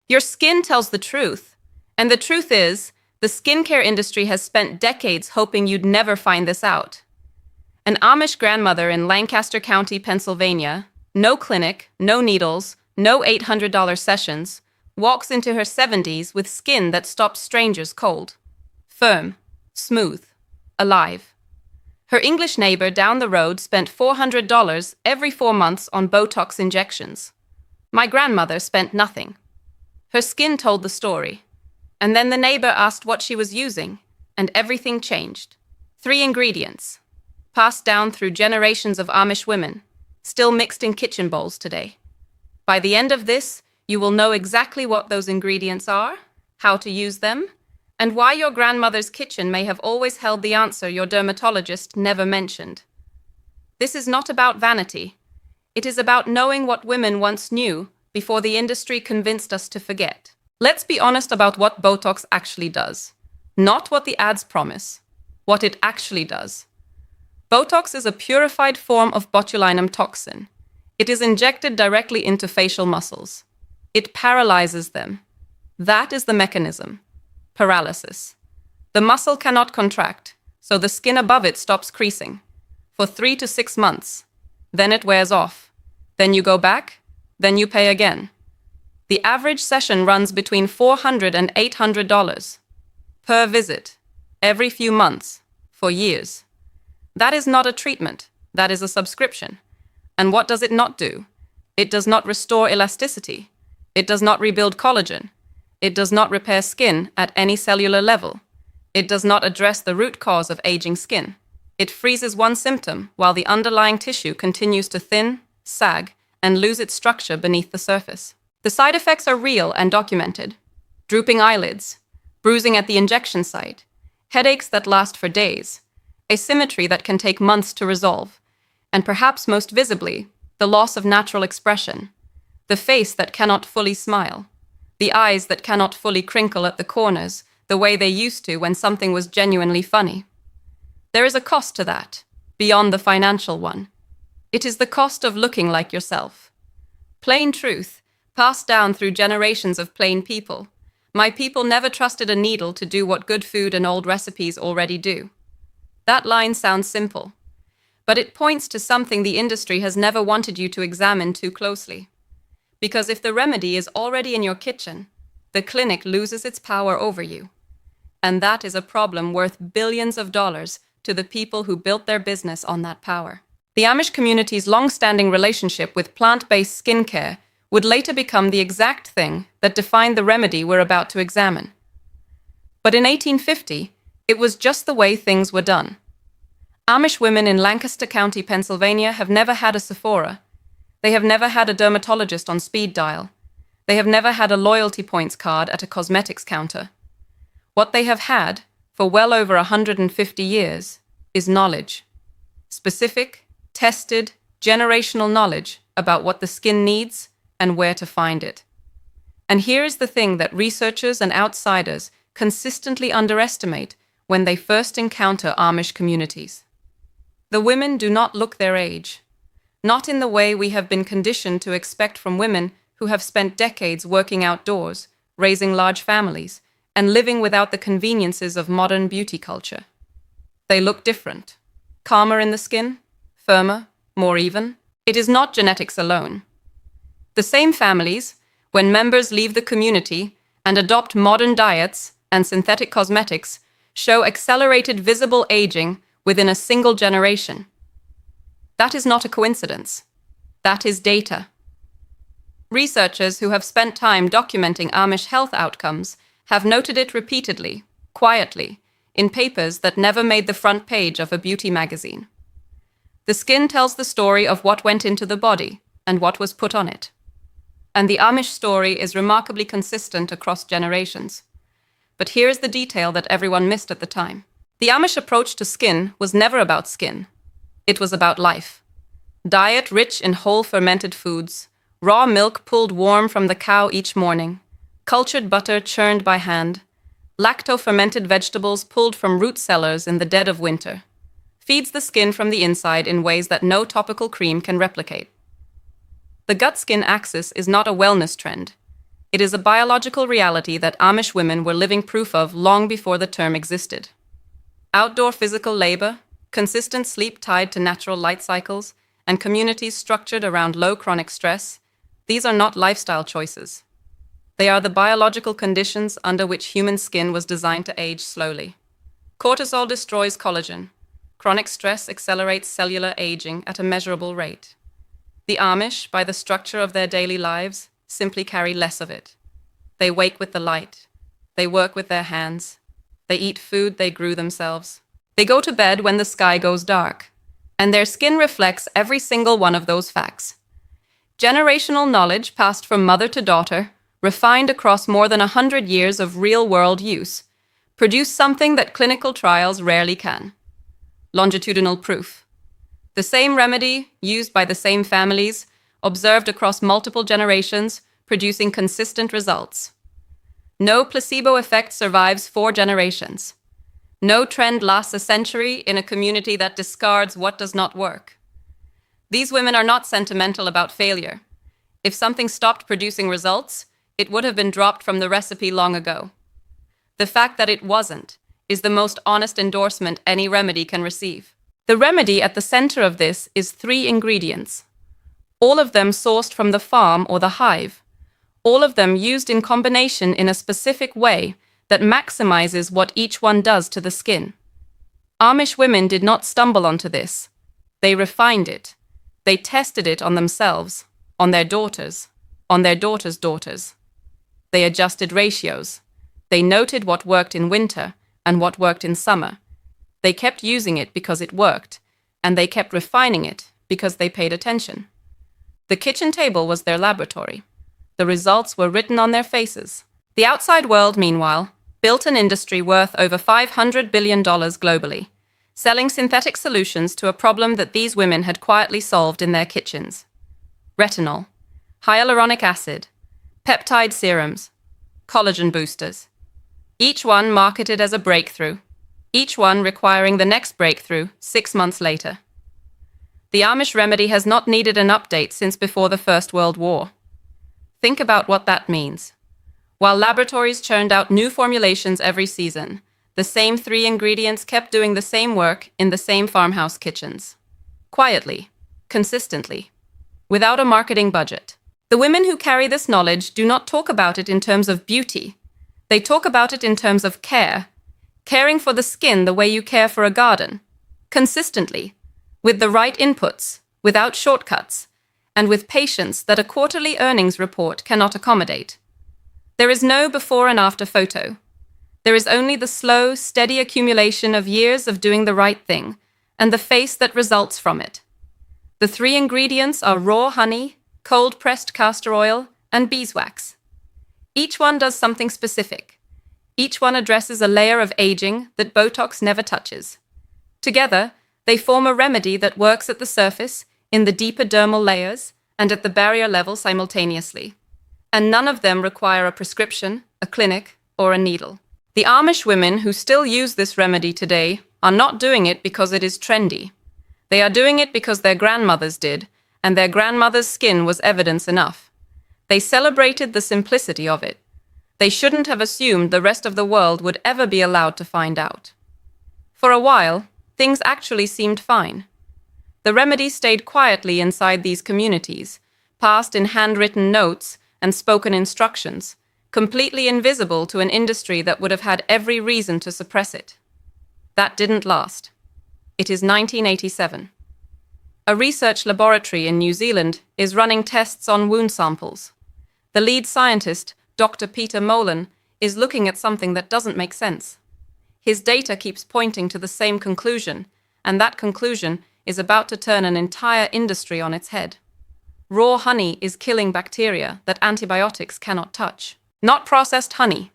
Your skin tells the truth. And the truth is, the skincare industry has spent decades hoping you'd never find this out. An Amish grandmother in Lancaster County, Pennsylvania, no clinic, no needles, no $800 sessions, walks into her 70s with skin that stops strangers cold. Firm, smooth, alive. Her English neighbor down the road spent $400 every 4 months on Botox injections. My grandmother spent nothing. Her skin told the story. And then the neighbor asked what she was using, and everything changed. 3 ingredients, passed down through generations of Amish women, still mixed in kitchen bowls today. By the end of this, you will know exactly what those ingredients are, how to use them, and why your grandmother's kitchen may have always held the answer your dermatologist never mentioned. This is not about vanity. It is about knowing what women once knew before the industry convinced us to forget. Let's be honest about what Botox actually does. Not what the ads promise. What it actually does. Botox is a purified form of botulinum toxin. It is injected directly into facial muscles. It paralyzes them. That is the mechanism. Paralysis. The muscle cannot contract, so the skin above it stops creasing. For 3 to 6 months. Then it wears off. Then you go back. Then you pay again. The average session runs between $400 and $800 per visit, every few months, for years. That is not a treatment, that is a subscription. And what does it not do? It does not restore elasticity. It does not rebuild collagen. It does not repair skin at any cellular level. It does not address the root cause of aging skin. It freezes one symptom while the underlying tissue continues to thin, sag, and lose its structure beneath the surface. The side effects are real and documented. Drooping eyelids, bruising at the injection site, headaches that last for days, asymmetry that can take months to resolve, and perhaps most visibly, the loss of natural expression, the face that cannot fully smile, the eyes that cannot fully crinkle at the corners the way they used to when something was genuinely funny. There is a cost to that, beyond the financial one. It is the cost of looking like yourself. Plain truth, passed down through generations of plain people. My people never trusted a needle to do what good food and old recipes already do. That line sounds simple, but it points to something the industry has never wanted you to examine too closely. Because if the remedy is already in your kitchen, the clinic loses its power over you. And that is a problem worth billions of dollars to the people who built their business on that power. The Amish community's long-standing relationship with plant-based skincare would later become the exact thing that defined the remedy we're about to examine. But in 1850, it was just the way things were done. Amish women in Lancaster County, Pennsylvania have never had a Sephora. They have never had a dermatologist on speed dial. They have never had a loyalty points card at a cosmetics counter. What they have had, for well over 150 years, is knowledge. Specific, tested, generational knowledge about what the skin needs and where to find it. And here is the thing that researchers and outsiders consistently underestimate when they first encounter Amish communities. The women do not look their age, not in the way we have been conditioned to expect from women who have spent decades working outdoors, raising large families, and living without the conveniences of modern beauty culture. They look different, calmer in the skin, firmer, more even. It is not genetics alone. The same families, when members leave the community and adopt modern diets and synthetic cosmetics, show accelerated visible aging within a single generation. That is not a coincidence. That is data. Researchers who have spent time documenting Amish health outcomes have noted it repeatedly, quietly, in papers that never made the front page of a beauty magazine. The skin tells the story of what went into the body and what was put on it. And the Amish story is remarkably consistent across generations. But here is the detail that everyone missed at the time. The Amish approach to skin was never about skin. It was about life. Diet rich in whole fermented foods, raw milk pulled warm from the cow each morning, cultured butter churned by hand, lacto-fermented vegetables pulled from root cellars in the dead of winter, feeds the skin from the inside in ways that no topical cream can replicate. The gut-skin axis is not a wellness trend. It is a biological reality that Amish women were living proof of long before the term existed. Outdoor physical labor, consistent sleep tied to natural light cycles, and communities structured around low chronic stress, these are not lifestyle choices. They are the biological conditions under which human skin was designed to age slowly. Cortisol destroys collagen. Chronic stress accelerates cellular aging at a measurable rate. The Amish, by the structure of their daily lives, simply carry less of it. They wake with the light. They work with their hands. They eat food they grew themselves. They go to bed when the sky goes dark. And their skin reflects every single one of those facts. Generational knowledge passed from mother to daughter, refined across more than 100 years of real-world use, produce something that clinical trials rarely can. Longitudinal proof. The same remedy, used by the same families, observed across multiple generations, producing consistent results. No placebo effect survives 4 generations. No trend lasts a century in a community that discards what does not work. These women are not sentimental about failure. If something stopped producing results, it would have been dropped from the recipe long ago. The fact that it wasn't is the most honest endorsement any remedy can receive. The remedy at the center of this is 3 ingredients. All of them sourced from the farm or the hive. All of them used in combination in a specific way that maximizes what each one does to the skin. Amish women did not stumble onto this. They refined it. They tested it on themselves, on their daughters, on their daughters' daughters. They adjusted ratios. They noted what worked in winter and what worked in summer. They kept using it because it worked, and they kept refining it because they paid attention. The kitchen table was their laboratory. The results were written on their faces. The outside world, meanwhile, built an industry worth over $500 billion globally, selling synthetic solutions to a problem that these women had quietly solved in their kitchens. Retinol, hyaluronic acid, peptide serums, collagen boosters. Each one marketed as a breakthrough, each one requiring the next breakthrough 6 months later. The Amish remedy has not needed an update since before the First World War. Think about what that means. While laboratories churned out new formulations every season, the same 3 ingredients kept doing the same work in the same farmhouse kitchens. Quietly, consistently, without a marketing budget. The women who carry this knowledge do not talk about it in terms of beauty. They talk about it in terms of care, caring for the skin the way you care for a garden, consistently, with the right inputs, without shortcuts, and with patience that a quarterly earnings report cannot accommodate. There is no before and after photo. There is only the slow, steady accumulation of years of doing the right thing, and the face that results from it. The 3 ingredients are raw honey, cold-pressed castor oil, and beeswax. Each one does something specific. Each one addresses a layer of aging that Botox never touches. Together, they form a remedy that works at the surface, in the deeper dermal layers, and at the barrier level simultaneously. And none of them require a prescription, a clinic, or a needle. The Amish women who still use this remedy today are not doing it because it is trendy. They are doing it because their grandmothers did, and their grandmother's skin was evidence enough. They celebrated the simplicity of it. They shouldn't have assumed the rest of the world would ever be allowed to find out. For a while, things actually seemed fine. The remedy stayed quietly inside these communities, passed in handwritten notes and spoken instructions, completely invisible to an industry that would have had every reason to suppress it. That didn't last. It is 1987. A research laboratory in New Zealand is running tests on wound samples. The lead scientist, Dr. Peter Molan, is looking at something that doesn't make sense. His data keeps pointing to the same conclusion, and that conclusion is about to turn an entire industry on its head. Raw honey is killing bacteria that antibiotics cannot touch. Not processed honey.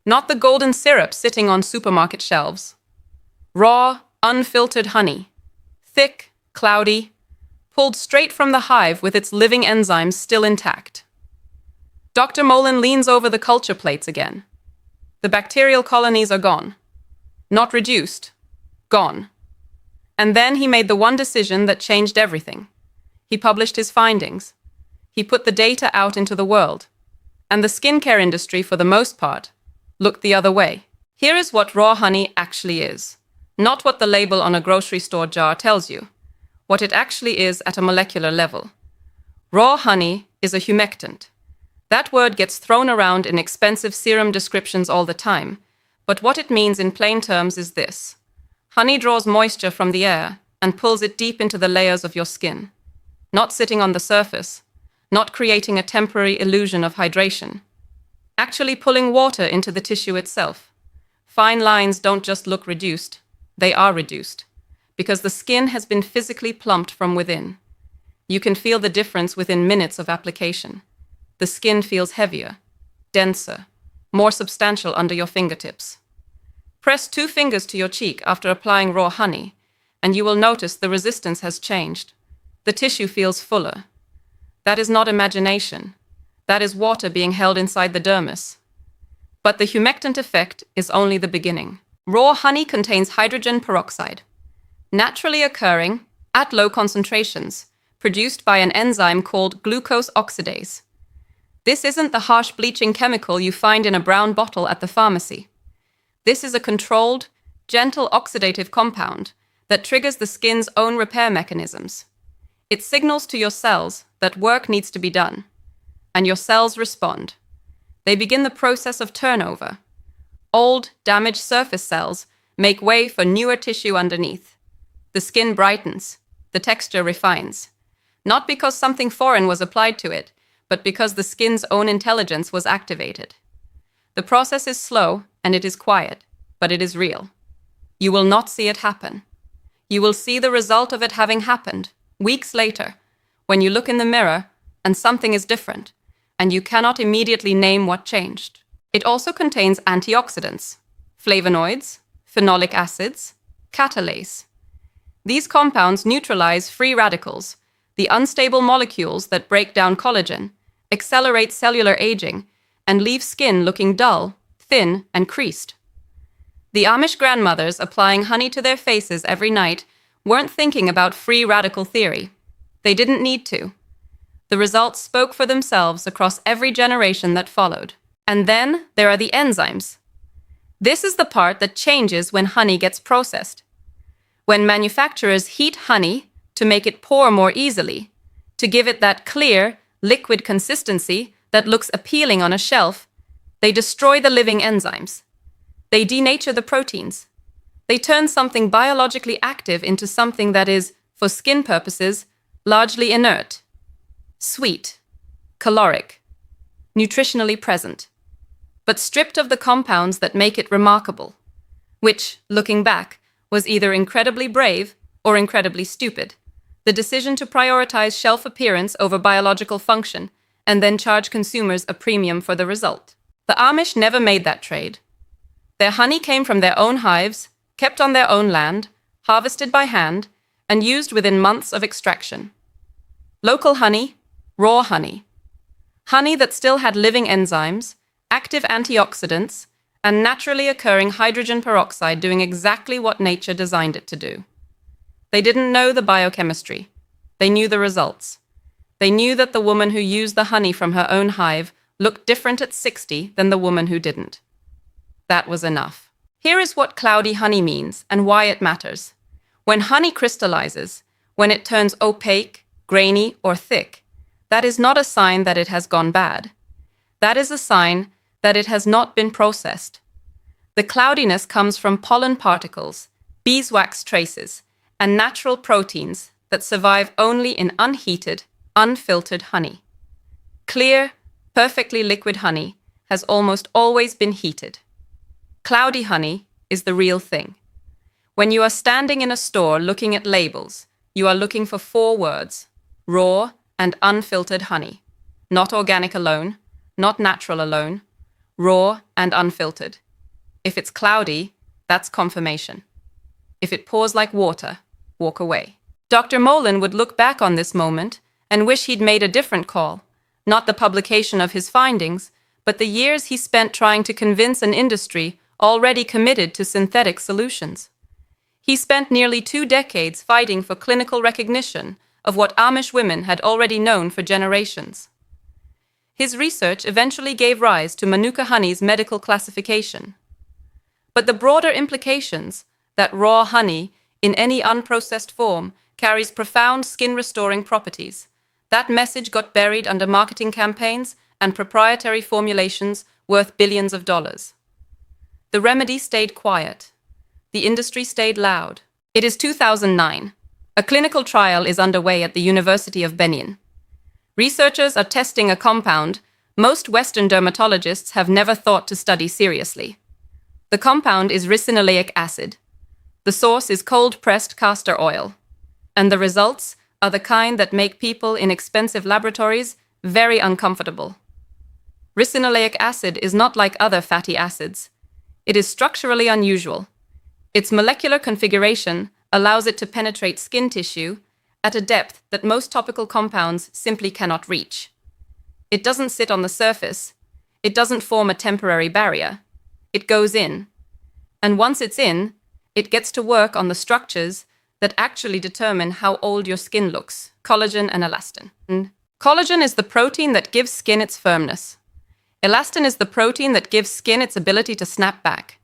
Not the golden syrup sitting on supermarket shelves. Raw, unfiltered honey. Thick, cloudy, pulled straight from the hive with its living enzymes still intact. Dr. Molan leans over the culture plates again. The bacterial colonies are gone. Not reduced. Gone. And then he made the one decision that changed everything. He published his findings. He put the data out into the world. And the skincare industry, for the most part, looked the other way. Here is what raw honey actually is. Not what the label on a grocery store jar tells you. What it actually is at a molecular level. Raw honey is a humectant. That word gets thrown around in expensive serum descriptions all the time, but what it means in plain terms is this. Honey draws moisture from the air and pulls it deep into the layers of your skin. Not sitting on the surface, not creating a temporary illusion of hydration. Actually pulling water into the tissue itself. Fine lines don't just look reduced, they are reduced, because the skin has been physically plumped from within. You can feel the difference within minutes of application. The skin feels heavier, denser, more substantial under your fingertips. Press 2 fingers to your cheek after applying raw honey, and you will notice the resistance has changed. The tissue feels fuller. That is not imagination. That is water being held inside the dermis. But the humectant effect is only the beginning. Raw honey contains hydrogen peroxide, naturally occurring at low concentrations, produced by an enzyme called glucose oxidase. This isn't the harsh bleaching chemical you find in a brown bottle at the pharmacy. This is a controlled, gentle oxidative compound that triggers the skin's own repair mechanisms. It signals to your cells that work needs to be done, and your cells respond. They begin the process of turnover. Old, damaged surface cells make way for newer tissue underneath. The skin brightens, the texture refines. Not because something foreign was applied to it, but because the skin's own intelligence was activated. The process is slow and it is quiet, but it is real. You will not see it happen. You will see the result of it having happened, weeks later, when you look in the mirror and something is different, and you cannot immediately name what changed. It also contains antioxidants, flavonoids, phenolic acids, catalase. These compounds neutralize free radicals, the unstable molecules that break down collagen, accelerate cellular aging, and leave skin looking dull, thin, and creased. The Amish grandmothers applying honey to their faces every night weren't thinking about free radical theory. They didn't need to. The results spoke for themselves across every generation that followed. And then there are the enzymes. This is the part that changes when honey gets processed. When manufacturers heat honey to make it pour more easily, to give it that clear, liquid consistency that looks appealing on a shelf, they destroy the living enzymes. They denature the proteins. They turn something biologically active into something that is, for skin purposes, largely inert, sweet, caloric, nutritionally present, but stripped of the compounds that make it remarkable, which, looking back, was either incredibly brave or incredibly stupid. The decision to prioritize shelf appearance over biological function and then charge consumers a premium for the result. The Amish never made that trade. Their honey came from their own hives, kept on their own land, harvested by hand, and used within months of extraction. Local honey, raw honey. Honey that still had living enzymes, active antioxidants, and naturally occurring hydrogen peroxide doing exactly what nature designed it to do. They didn't know the biochemistry. They knew the results. They knew that the woman who used the honey from her own hive looked different at 60 than the woman who didn't. That was enough. Here is what cloudy honey means and why it matters. When honey crystallizes, when it turns opaque, grainy, or thick, that is not a sign that it has gone bad. That is a sign that it has not been processed. The cloudiness comes from pollen particles, beeswax traces, and natural proteins that survive only in unheated, unfiltered honey. Clear, perfectly liquid honey has almost always been heated. Cloudy honey is the real thing. When you are standing in a store looking at labels, you are looking for 4 words: raw and unfiltered honey. Not organic alone, not natural alone, raw and unfiltered. If it's cloudy, that's confirmation. If it pours like water, walk away. Dr. Molen would look back on this moment and wish he'd made a different call, not the publication of his findings, but the years he spent trying to convince an industry already committed to synthetic solutions. He spent nearly 2 decades fighting for clinical recognition of what Amish women had already known for generations. His research eventually gave rise to Manuka honey's medical classification. But the broader implications that raw honey, in any unprocessed form, carries profound skin-restoring properties. That message got buried under marketing campaigns and proprietary formulations worth billions of dollars. The remedy stayed quiet. The industry stayed loud. It is 2009. A clinical trial is underway at the University of Benin. Researchers are testing a compound most Western dermatologists have never thought to study seriously. The compound is ricinoleic acid. The source is cold-pressed castor oil. And the results are the kind that make people in expensive laboratories very uncomfortable. Ricinoleic acid is not like other fatty acids. It is structurally unusual. Its molecular configuration allows it to penetrate skin tissue at a depth that most topical compounds simply cannot reach. It doesn't sit on the surface. It doesn't form a temporary barrier. It goes in. And once it's in, it gets to work on the structures that actually determine how old your skin looks: collagen and elastin. Collagen is the protein that gives skin its firmness. Elastin is the protein that gives skin its ability to snap back.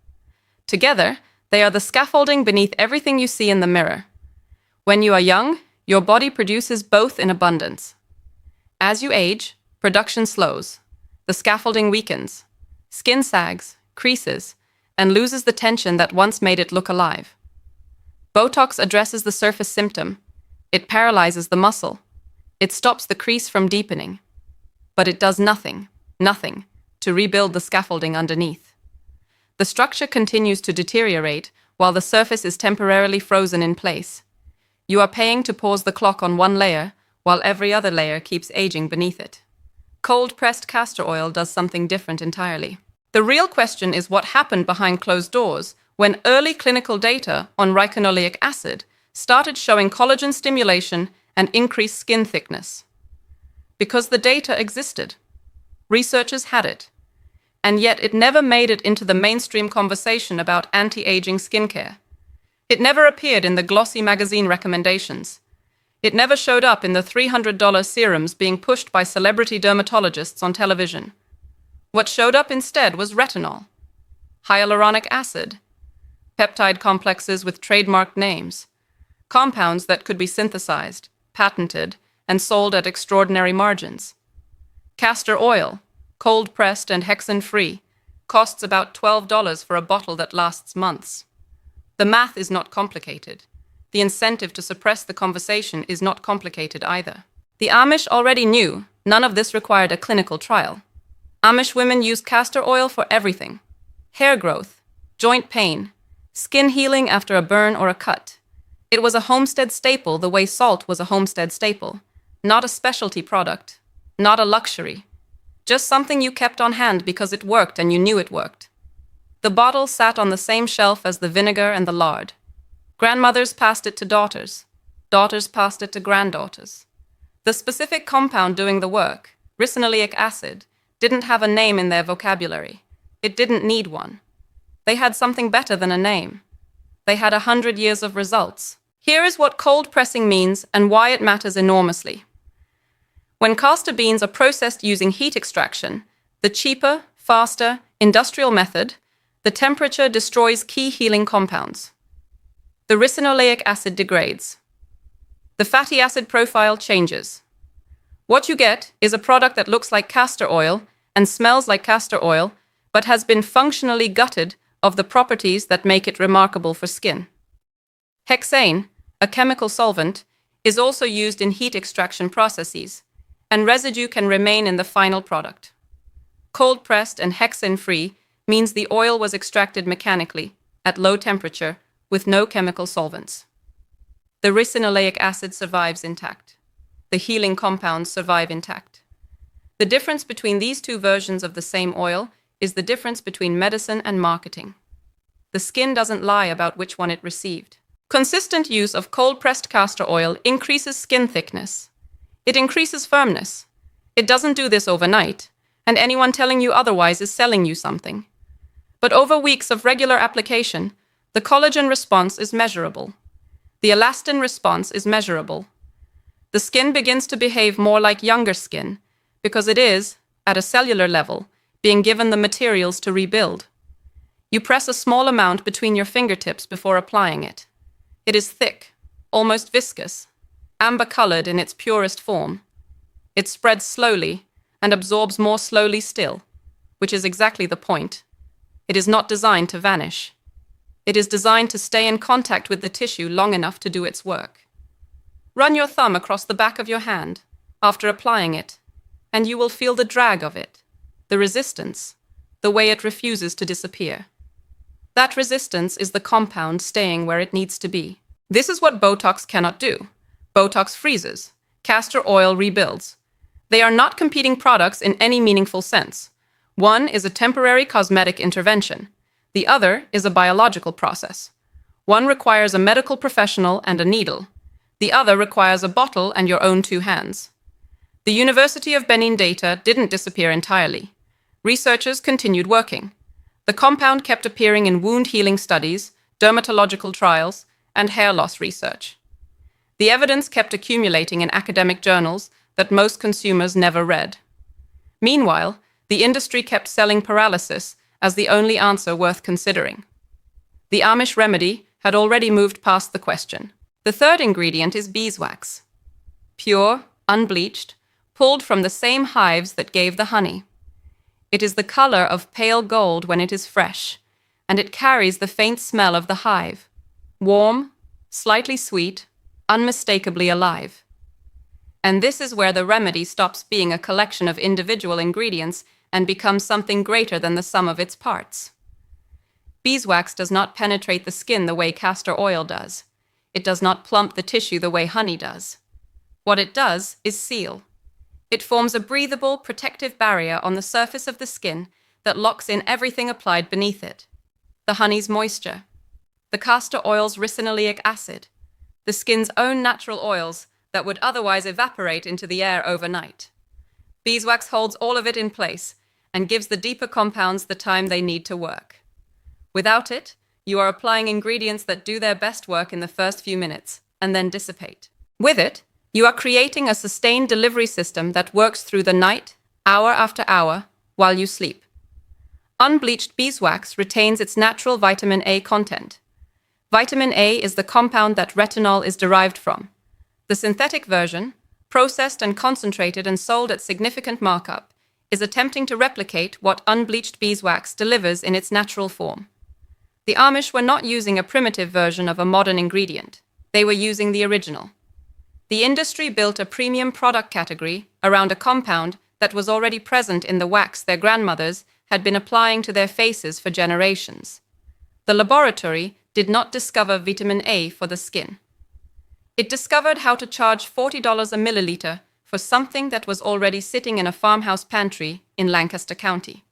Together, they are the scaffolding beneath everything you see in the mirror. When you are young, your body produces both in abundance. As you age, production slows. The scaffolding weakens. Skin sags, creases, and loses the tension that once made it look alive. Botox addresses the surface symptom. It paralyzes the muscle. It stops the crease from deepening. But it does nothing to rebuild the scaffolding underneath. The structure continues to deteriorate while the surface is temporarily frozen in place. You are paying to pause the clock on one layer while every other layer keeps aging beneath it. Cold-pressed castor oil does something different entirely. The real question is what happened behind closed doors when early clinical data on ricinoleic acid started showing collagen stimulation and increased skin thickness. Because the data existed. Researchers had it. And yet it never made it into the mainstream conversation about anti-aging skincare. It never appeared in the glossy magazine recommendations. It never showed up in the $300 serums being pushed by celebrity dermatologists on television. What showed up instead was retinol, hyaluronic acid, peptide complexes with trademarked names, compounds that could be synthesized, patented, and sold at extraordinary margins. Castor oil, cold-pressed and hexane-free, costs about $12 for a bottle that lasts months. The math is not complicated. The incentive to suppress the conversation is not complicated either. The Amish already knew none of this required a clinical trial. Amish women use castor oil for everything: hair growth, joint pain, skin healing after a burn or a cut. It was a homestead staple the way salt was a homestead staple, not a specialty product, not a luxury, just something you kept on hand because it worked and you knew it worked. The bottle sat on the same shelf as the vinegar and the lard. Grandmothers passed it to daughters. Daughters passed it to granddaughters. The specific compound doing the work, ricinoleic acid, didn't have a name in their vocabulary. It didn't need one. They had something better than a name. They had 100 years of results. Here is what cold pressing means and why it matters enormously. When castor beans are processed using heat extraction, the cheaper, faster, industrial method, the temperature destroys key healing compounds. The ricinoleic acid degrades. The fatty acid profile changes. What you get is a product that looks like castor oil and smells like castor oil, but has been functionally gutted of the properties that make it remarkable for skin. Hexane, a chemical solvent, is also used in heat extraction processes, and residue can remain in the final product. Cold-pressed and hexane-free means the oil was extracted mechanically, at low temperature, with no chemical solvents. The ricinoleic acid survives intact. The healing compounds survive intact. The difference between these two versions of the same oil is the difference between medicine and marketing. The skin doesn't lie about which one it received. Consistent use of cold-pressed castor oil increases skin thickness. It increases firmness. It doesn't do this overnight, and anyone telling you otherwise is selling you something. But over weeks of regular application, the collagen response is measurable. The elastin response is measurable. The skin begins to behave more like younger skin because it is, at a cellular level, being given the materials to rebuild. You press a small amount between your fingertips before applying it. It is thick, almost viscous, amber-colored in its purest form. It spreads slowly and absorbs more slowly still, which is exactly the point. It is not designed to vanish. It is designed to stay in contact with the tissue long enough to do its work. Run your thumb across the back of your hand after applying it, and you will feel the drag of it, the resistance, the way it refuses to disappear. That resistance is the compound staying where it needs to be. This is what Botox cannot do. Botox freezes. Castor oil rebuilds. They are not competing products in any meaningful sense. One is a temporary cosmetic intervention. The other is a biological process. One requires a medical professional and a needle. The other requires a bottle and your own 2 hands. The University of Benin data didn't disappear entirely. Researchers continued working. The compound kept appearing in wound healing studies, dermatological trials, and hair loss research. The evidence kept accumulating in academic journals that most consumers never read. Meanwhile, the industry kept selling paralysis as the only answer worth considering. The Amish remedy had already moved past the question. The third ingredient is beeswax. Pure, unbleached, pulled from the same hives that gave the honey. It is the color of pale gold when it is fresh, and it carries the faint smell of the hive. Warm, slightly sweet, unmistakably alive. And this is where the remedy stops being a collection of individual ingredients and becomes something greater than the sum of its parts. Beeswax does not penetrate the skin the way castor oil does. It does not plump the tissue the way honey does. What it does is seal. It forms a breathable, protective barrier on the surface of the skin that locks in everything applied beneath it. The honey's moisture, the castor oil's ricinoleic acid, the skin's own natural oils that would otherwise evaporate into the air overnight. Beeswax holds all of it in place and gives the deeper compounds the time they need to work. Without it, you are applying ingredients that do their best work in the first few minutes and then dissipate. With it, you are creating a sustained delivery system that works through the night, hour after hour, while you sleep. Unbleached beeswax retains its natural vitamin A content. Vitamin A is the compound that retinol is derived from. The synthetic version, processed and concentrated and sold at significant markup, is attempting to replicate what unbleached beeswax delivers in its natural form. The Amish were not using a primitive version of a modern ingredient. They were using the original. The industry built a premium product category around a compound that was already present in the wax their grandmothers had been applying to their faces for generations. The laboratory did not discover vitamin A for the skin. It discovered how to charge $40 a milliliter for something that was already sitting in a farmhouse pantry in Lancaster County.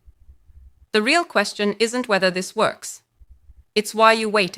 The real question isn't whether this works. It's why you waited.